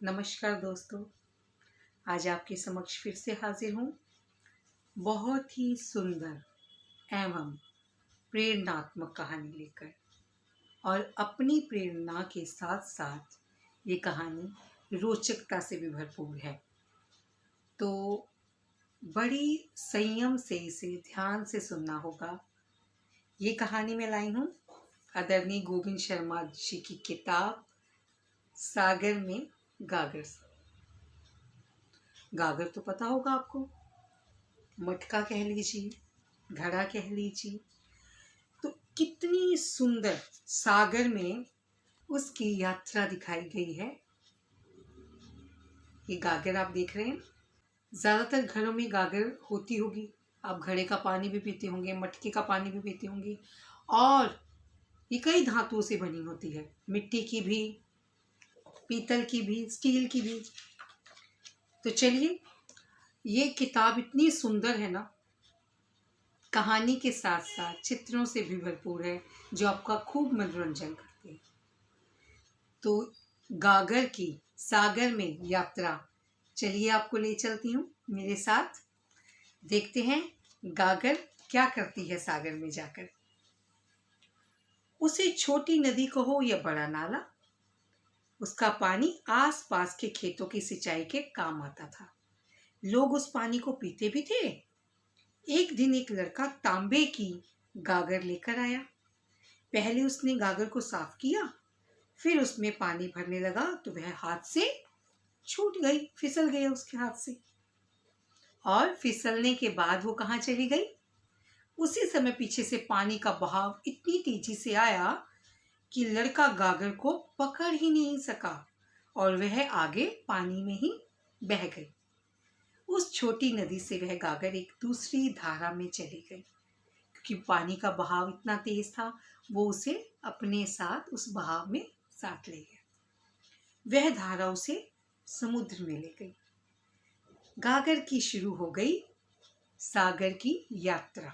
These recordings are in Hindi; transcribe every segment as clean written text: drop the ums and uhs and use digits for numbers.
नमस्कार दोस्तों। आज आपके समक्ष फिर से हाजिर हूँ बहुत ही सुंदर एवं प्रेरणात्मक कहानी लेकर। और अपनी प्रेरणा के साथ साथ ये कहानी रोचकता से भी भरपूर है, तो बड़ी संयम से इसे ध्यान से सुनना होगा। ये कहानी मैं लाई हूँ आदरणीय गोविंद शर्मा जी की किताब सागर में गागर से। गागर तो पता होगा आपको, मटका कह लीजिए, घड़ा कह लीजिए। तो कितनी सुंदर सागर में उसकी यात्रा दिखाई गई है। ये गागर आप देख रहे हैं, ज्यादातर घरों में गागर होती होगी। आप घड़े का पानी भी पीते होंगे, मटके का पानी भी पीते होंगे। और ये कई धातुओं से बनी होती है, मिट्टी की भी, पीतल की भी, स्टील की भी। तो चलिए, ये किताब इतनी सुंदर है ना, कहानी के साथ साथ चित्रों से भी भरपूर है जो आपका खूब मनोरंजन करते हैं। तो गागर की सागर में यात्रा, चलिए आपको ले चलती हूँ मेरे साथ। देखते हैं गागर क्या करती है सागर में जाकर। उसे छोटी नदी कहो या बड़ा नाला, उसका पानी आस पास के खेतों की सिंचाई के काम आता था। लोग उस पानी को पीते भी थे। एक दिन एक लड़का तांबे की गागर लेकर आया। पहले उसने गागर को साफ किया, फिर उसमें पानी भरने लगा तो वह हाथ से छूट गई, फिसल गया उसके हाथ से। और फिसलने के बाद वो कहाँ चली गई? उसी समय पीछे से पानी का बहाव इतनी तेजी से आया कि लड़का गागर को पकड़ ही नहीं सका और वह आगे पानी में ही बह गई। उस छोटी नदी से वह गागर एक दूसरी धारा में चली गई, क्योंकि पानी का बहाव इतना तेज था, वो उसे अपने साथ उस बहाव में साथ ले गया। वह धारा उसे समुद्र में ले गई। गागर की शुरू हो गई सागर की यात्रा।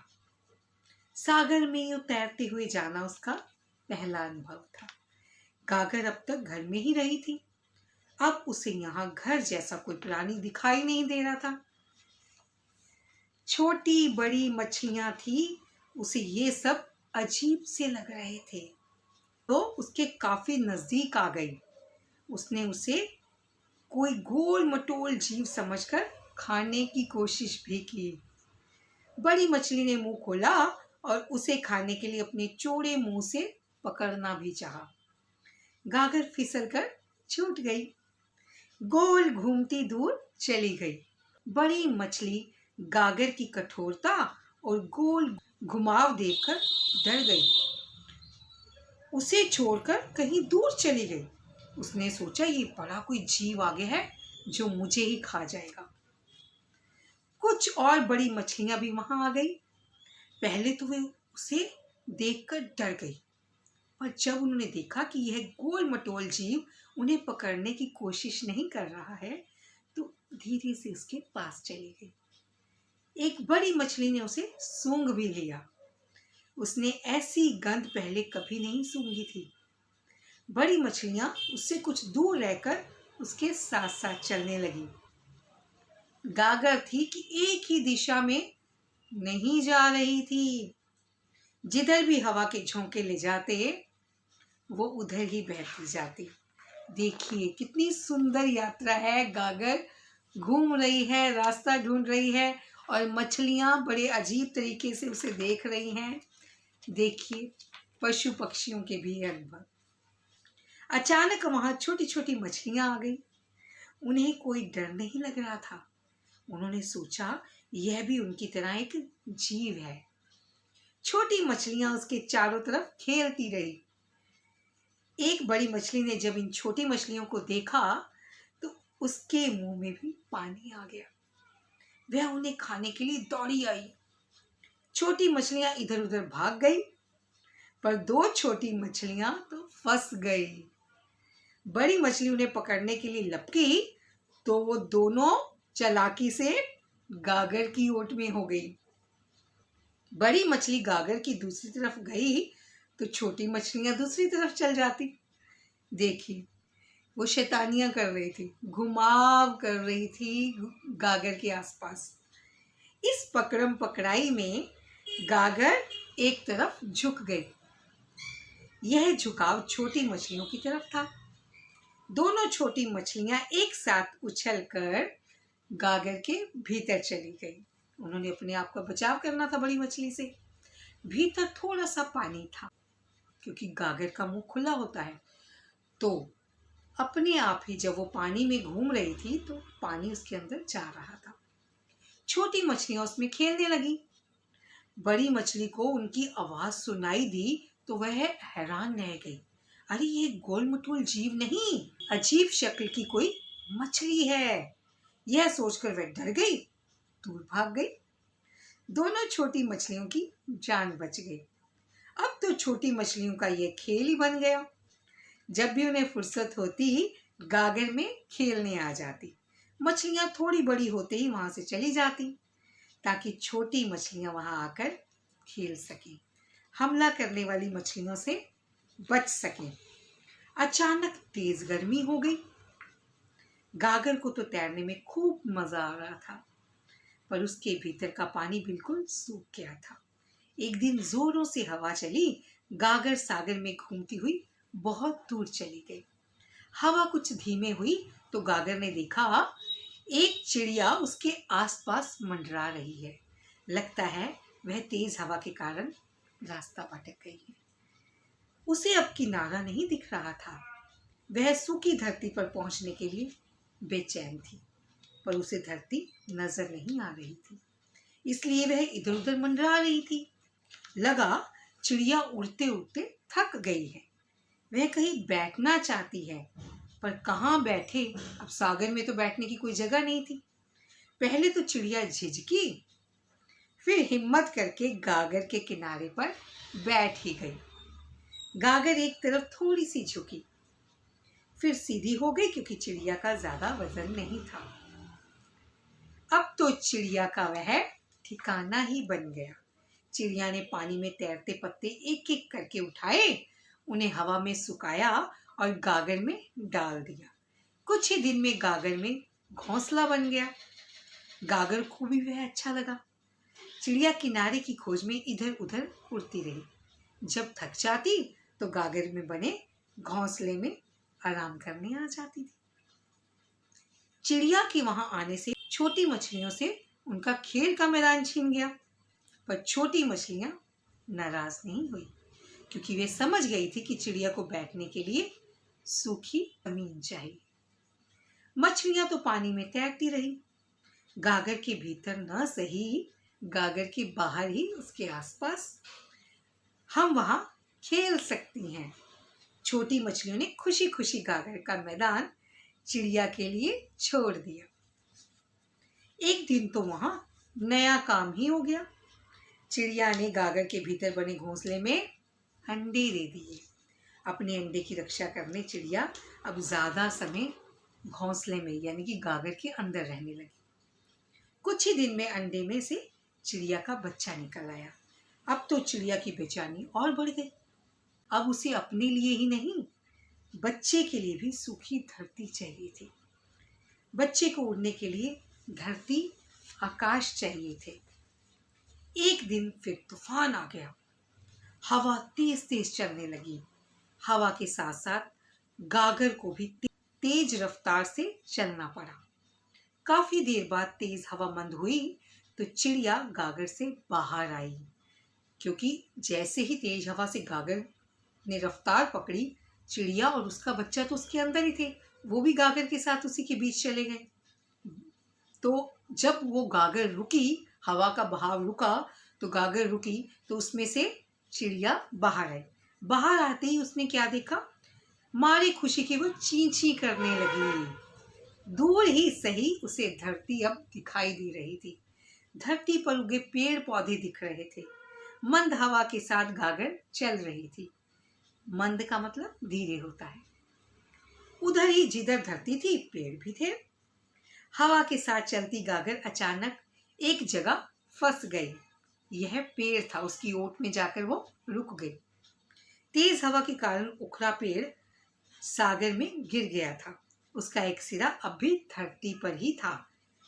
सागर में यूं तैरते हुए जाना उसका पहला अनुभव था। गागर अब तक घर में ही रही थी, अब उसे यहाँ घर जैसा कोई प्राणी दिखाई नहीं दे रहा था। छोटी बड़ी मछलियां थी, उसे ये सब अजीब से लग रहे थे, तो उसके काफी नजदीक आ गई। उसने उसे कोई गोल मटोल जीव समझकर खाने की कोशिश भी की। बड़ी मछली ने मुंह खोला और उसे खाने के लिए अपने चौड़े मुंह से पकड़ना भी चाहा। गागर फिसलकर छूट गई, गोल घूमती दूर चली गई। बड़ी मछली गागर की कठोरता और गोल घुमाव देखकर डर गई, उसे छोड़कर कहीं दूर चली गई। उसने सोचा ये बड़ा कोई जीव आगे है जो मुझे ही खा जाएगा। कुछ और बड़ी मछलियां भी वहां आ गई। पहले तो वे उसे देखकर डर गई, पर जब उन्होंने देखा कि यह गोल मटोल जीव उन्हें पकड़ने की कोशिश नहीं कर रहा है, तो धीरे से उसके पास चली गई। एक बड़ी मछली ने उसे सूंघ भी लिया। उसने ऐसी गंध पहले कभी नहीं सूंघी थी। बड़ी मछलियां उससे कुछ दूर रहकर उसके साथ साथ चलने लगी। गागर थी कि एक ही दिशा में नहीं जा रही थी। जिधर भी हवा के झोंके ले जाते वो उधर ही बहती जाती। देखिए कितनी सुंदर यात्रा है। गागर घूम रही है, रास्ता ढूंढ रही है और मछलियां बड़े अजीब तरीके से उसे देख रही हैं। देखिए पशु पक्षियों के भी अनुभव। अचानक वहां छोटी छोटी मछलियां आ गई। उन्हें कोई डर नहीं लग रहा था। उन्होंने सोचा यह भी उनकी तरह एक जीव है। छोटी मछलियां उसके चारों तरफ खेलती रही। एक बड़ी मछली ने जब इन छोटी मछलियों को देखा तो उसके मुंह में भी पानी आ गया। वह उन्हें खाने के लिए दौड़ी आई। छोटी मछलियां इधर उधर भाग गई, पर दो छोटी मछलियां तो फंस गई। बड़ी मछली उन्हें पकड़ने के लिए लपकी तो वो दोनों चालाकी से गागर की ओट में हो गई। बड़ी मछली गागर की दूसरी तरफ गई तो छोटी मछलियां दूसरी तरफ चल जाती। देखिए वो शैतानियां कर रही थी, घुमाव कर रही थी गागर के आसपास। इस पकड़म पकड़ाई में गागर एक तरफ झुक गई। यह झुकाव छोटी मछलियों की तरफ था। दोनों छोटी मछलियां एक साथ उछलकर गागर के भीतर चली गई। उन्होंने अपने आप का बचाव करना था बड़ी मछली से। भीतर थोड़ा सा पानी था, क्योंकि गागर का मुंह खुला होता है। तो अपने आप ही जब वो पानी में घूम रही थी तो पानी उसके अंदर जा रहा था। छोटी मछलियां उसमें खेलने लगी। बड़ी मछली को उनकी आवाज सुनाई दी तो वह हैरान रह गई। अरे ये गोल मटोल जीव नहीं, अजीब शक्ल की कोई मछली है। यह सोचकर वह डर गई, दूर भाग गई। दोनों छोटी मछलियों की जान बच गई। अब तो छोटी मछलियों का यह खेल ही बन गया। जब भी उन्हें फुर्सत होती गागर में खेलने आ जाती। मछलियां थोड़ी बड़ी होते ही वहां से चली जाती, ताकि छोटी मछलियां वहां आकर खेल सकें, हमला करने वाली मछलियों से बच सकें। अचानक तेज गर्मी हो गई। गागर को तो तैरने में खूब मजा आ रहा था, पर उसके भीतर का पानी बिल्कुल सूख गया था। एक दिन जोरों से हवा चली। गागर सागर में घूमती हुई बहुत दूर चली गई। हवा कुछ धीमे हुई तो गागर ने देखा एक चिड़िया उसके आसपास मंडरा रही है। लगता है वह तेज हवा के कारण रास्ता भटक गई है। उसे अब किनारा नहीं दिख रहा था। वह सूखी धरती पर पहुंचने के लिए बेचैन थी, पर उसे धरती नजर नहीं आ रही थी, इसलिए वह इधर उधर मंडरा रही थी। लगा चिड़िया उड़ते उड़ते थक गई है, वह कहीं बैठना चाहती है, पर कहाँ बैठे। अब सागर में तो बैठने की कोई जगह नहीं थी। पहले तो चिड़िया झिझकी, फिर हिम्मत करके गागर के किनारे पर बैठ ही गई। गागर एक तरफ थोड़ी सी झुकी, फिर सीधी हो गई, क्योंकि चिड़िया का ज्यादा वजन नहीं था। अब तो चिड़िया का वह ठिकाना ही बन गया। चिड़िया ने पानी में तैरते पत्ते एक एक करके उठाए, उन्हें हवा में सुखाया और गागर में डाल दिया। कुछ ही दिन में गागर में घोंसला बन गया। गागर को भी वह अच्छा लगा। चिड़िया किनारे की खोज में इधर उधर उड़ती रही। जब थक जाती तो गागर में बने घोंसले में आराम करने आ जाती थी। चिड़िया के वहां आने से छोटी मछलियों से उनका खेल का मैदान छीन गया, पर छोटी मछलियां नाराज नहीं हुई, क्योंकि वे समझ गई थी कि चिड़िया को बैठने के लिए सूखी जमीन चाहिए। मछलियां तो पानी में तैरती रही, गागर के भीतर न सही, गागर के बाहर ही उसके आसपास हम वहां खेल सकती हैं। छोटी मछलियों ने खुशी खुशी गागर का मैदान चिड़िया के लिए छोड़ दिया। एक दिन तो वहां नया काम ही हो गया। चिड़िया ने गागर के भीतर बने घोंसले में अंडे दे दिए। अपने अंडे की रक्षा करने चिड़िया अब ज्यादा समय घोंसले में यानी कि गागर के अंदर रहने लगी। कुछ ही दिन में अंडे में से चिड़िया का बच्चा निकल आया। अब तो चिड़िया की बेचैनी और बढ़ गई। अब उसे अपने लिए ही नहीं, बच्चे के लिए भी सूखी धरती चाहिए थी। बच्चे को उड़ने के लिए धरती आकाश चाहिए थे। एक दिन फिर तूफान आ गया। हवा तेज तेज चलने लगी। हवा के साथ साथ गागर को भी तेज रफ्तार से चलना पड़ा। काफी देर बाद तेज हवा मंद हुई तो चिड़िया गागर से बाहर आई, क्योंकि जैसे ही तेज हवा से गागर ने रफ्तार पकड़ी, चिड़िया और उसका बच्चा तो उसके अंदर ही थे, वो भी गागर के साथ उसी के बीच चले गए। तो जब वो गागर रुकी, हवा का बहाव रुका, तो गागर रुकी तो उसमें से चिड़िया बाहर आई। बाहर आते ही उसने क्या देखा, मारे खुशी की वो ची ची करने लगी। दूर ही सही उसे धरती अब दिखाई दे रही थी। धरती पर उगे पेड़ पौधे दिख रहे थे। मंद हवा के साथ गागर चल रही थी। मंद का मतलब धीरे होता है। उधर ही जिधर धरती थी पेड़ भी थे। हवा के साथ चलती गागर अचानक एक जगह फंस गई। यह पेड़ था, उसकी ओट में जाकर वो रुक गई। तेज हवा के कारण उखड़ा पेड़ सागर में गिर गया था। उसका एक सिरा अब भी धरती पर ही था।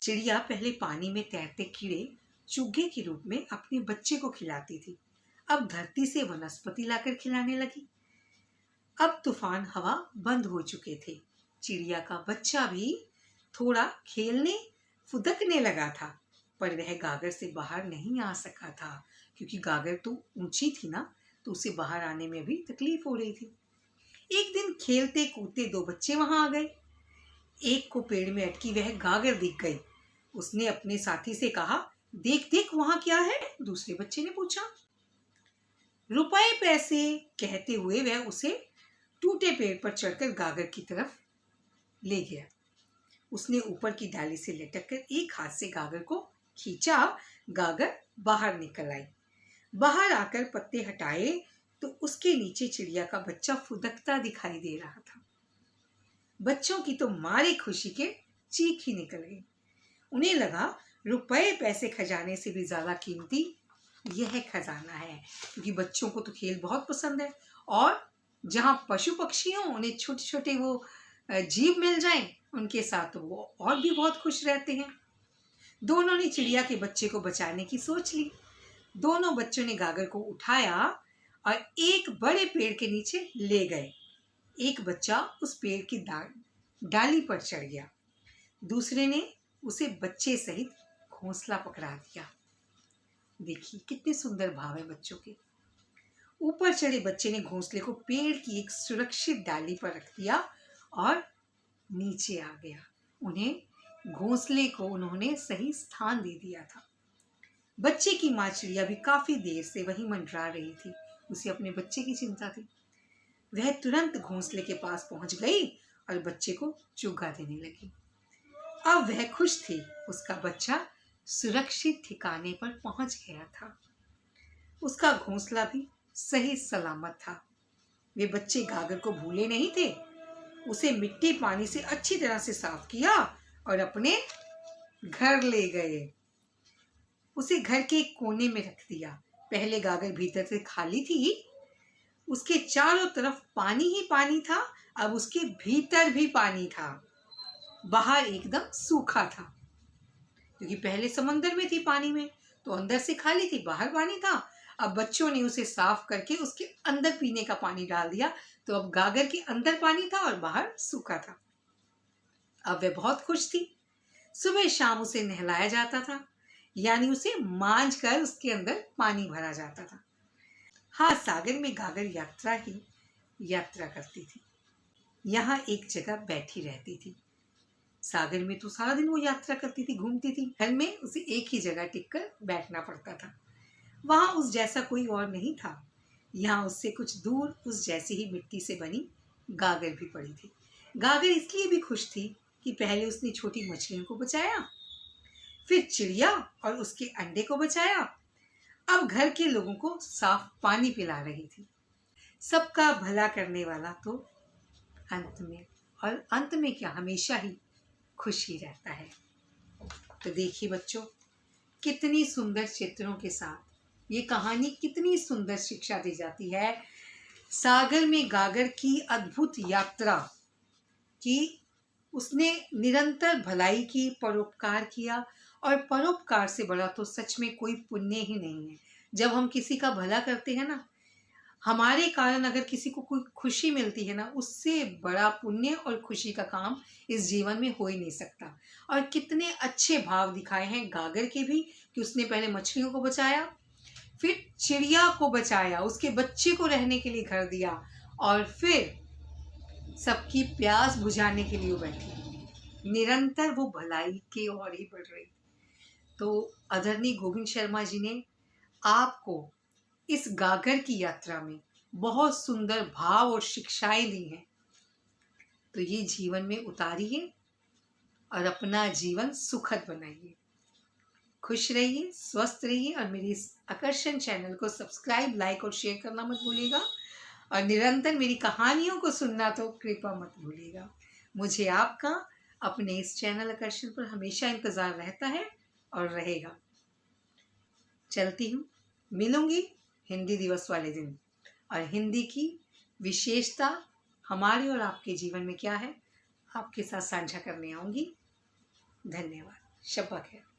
चिड़िया पहले पानी में तैरते कीड़े चुग्गे के रूप में अपने बच्चे को खिलाती थी, अब धरती से वनस्पति लाकर खिलाने लगी। अब तूफान हवा बंद हो चुके थे। चिड़िया का बच्चा भी थोड़ा खेलने फुदकने लगा था, पर वह गागर से बाहर नहीं आ सका था, क्योंकि गागर तो ऊंची थी ना, तो उसे बाहर आने में भी तकलीफ हो रही थी। एक दिन खेलते कूदते दो बच्चे वहां आ गए। एक को पेड़ में अटकी वह गागर दिख गई। उसने अपने साथी से कहा, देख देख वहां क्या है? दूसरे बच्चे ने पूछा। रुपए पैसे, कहते हुए वह उसे टूटे पेड़ पर चढ़कर गागर की तरफ ले गया। उसने ऊपर की डाली से लटक कर एक हाथ से गागर को खींचा। गागर बाहर निकल आई। बाहर आकर पत्ते हटाए तो उसके नीचे चिड़िया का बच्चा फुदकता दिखाई दे रहा था। बच्चों की तो मारे खुशी के चीख ही निकल गई। उन्हें लगा रुपए पैसे खजाने से भी ज्यादा कीमती यह खजाना है, क्योंकि बच्चों को तो खेल बहुत पसंद है, और जहाँ पशु पक्षी हों उन्हें छोटे छोटे वो जीव मिल जाएं उनके साथ, तो वो और भी बहुत खुश रहते हैं। दोनों ने चिड़िया के बच्चे को बचाने की सोच ली। दोनों बच्चों ने गागर को उठाया और एक बड़े पेड़ के नीचे ले गए। एक बच्चा उस पेड़ की डाली पर चढ़ गया, दूसरे ने उसे बच्चे सहित घोंसला पकड़ा दिया। देखिए कितने सुंदर भाव है बच्चों के। ऊपर चढ़े बच्चे ने घोंसले को पेड़ की एक सुरक्षित डाली पर रख दिया और नीचे आ गया। उन्हें घोंसले को उन्होंने सही स्थान दे दिया था। बच्चे की माँ चिड़िया भी काफी देर से वहीं मंडरा रही थी। उसे अपने बच्चे की चिंता थी। वह तुरंत घोंसले के पास पहुंच गई और बच्चे को चुगा देने लगी। अब वह खुश थी, उसका बच्चा सुरक्षित ठिकाने पर पहुंच गया था। उसका घोंसला भी सही सलामत था। वे बच्चे गागर को भूले नहीं थे। उसे मिट्टी पानी से अच्छी तरह से साफ किया और अपने घर ले गए। उसे घर के एक कोने में रख दिया। पहले गागर भीतर से खाली थी, उसके चारों तरफ पानी ही पानी था। अब उसके भीतर भी पानी था। बाहर एकदम सूखा था, क्योंकि पहले समंदर में थी पानी में, तो अंदर से खाली थी, बाहर पानी था। अब बच्चों ने उसे साफ करके उसके अंदर पीने का पानी डाल दिया, तो अब गागर के अंदर पानी था और बाहर सूखा था। अब वह बहुत खुश थी। सुबह शाम उसे नहलाया जाता था, यानी उसे मांझ कर उसके अंदर पानी भरा जाता था। हाँ, सागर में गागर यात्रा ही यात्रा करती थी। यहाँ एक जगह बैठी रहती थी। सागर में तो सारा दिन वो यात्रा करती थी, घूमती थी। घर में उसे एक ही जगह टिककर बैठना पड़ता था। वहां उस जैसा कोई और नहीं था। यहाँ उससे कुछ दूर उस जैसी ही मिट्टी से बनी गागर भी पड़ी थी। गागर इसलिए भी खुश थी कि पहले उसने छोटी मछलियों को बचाया, फिर चिड़िया और उसके अंडे को बचाया, अब घर के लोगों को साफ पानी पिला रही थी। सबका भला करने वाला तो अंत में, और अंत में क्या, हमेशा ही खुश ही रहता है। तो देखिए बच्चों, कितनी सुंदर चित्रों के साथ ये कहानी कितनी सुंदर शिक्षा दी जाती है। सागर में गागर की अद्भुत यात्रा की, उसने निरंतर भलाई की, परोपकार किया, और परोपकार से बड़ा तो सच में कोई पुण्य ही नहीं है। जब हम किसी का भला करते हैं ना, हमारे कारण अगर किसी को कोई खुशी मिलती है ना, उससे बड़ा पुण्य और खुशी का काम इस जीवन में हो ही नहीं सकता। और कितने अच्छे भाव दिखाए हैं गागर के भी, कि उसने पहले मछलियों को बचाया, फिर चिड़िया को बचाया, उसके बच्चे को रहने के लिए घर दिया, और फिर सबकी प्यास बुझाने के लिए बैठी। निरंतर वो भलाई की ओर ही बढ़ रही। तो आदरणीय गोविंद शर्मा जी ने आपको इस गागर की यात्रा में बहुत सुंदर भाव और शिक्षाएं दी हैं। तो ये जीवन में उतारिए और अपना जीवन सुखद बनाइए। खुश रहिए, स्वस्थ रहिए, और मेरी इस आकर्षण चैनल को सब्सक्राइब, लाइक और शेयर करना मत भूलिएगा। और निरंतर मेरी कहानियों को सुनना तो कृपा मत भूलिएगा। मुझे आपका अपने इस चैनल आकर्षण पर हमेशा इंतज़ार रहता है और रहेगा। चलती हूँ, मिलूंगी हिंदी दिवस वाले दिन, और हिंदी की विशेषता हमारे और आपके जीवन में क्या है, आपके साथ साझा करने आऊँगी। धन्यवाद। शब्बा खैर।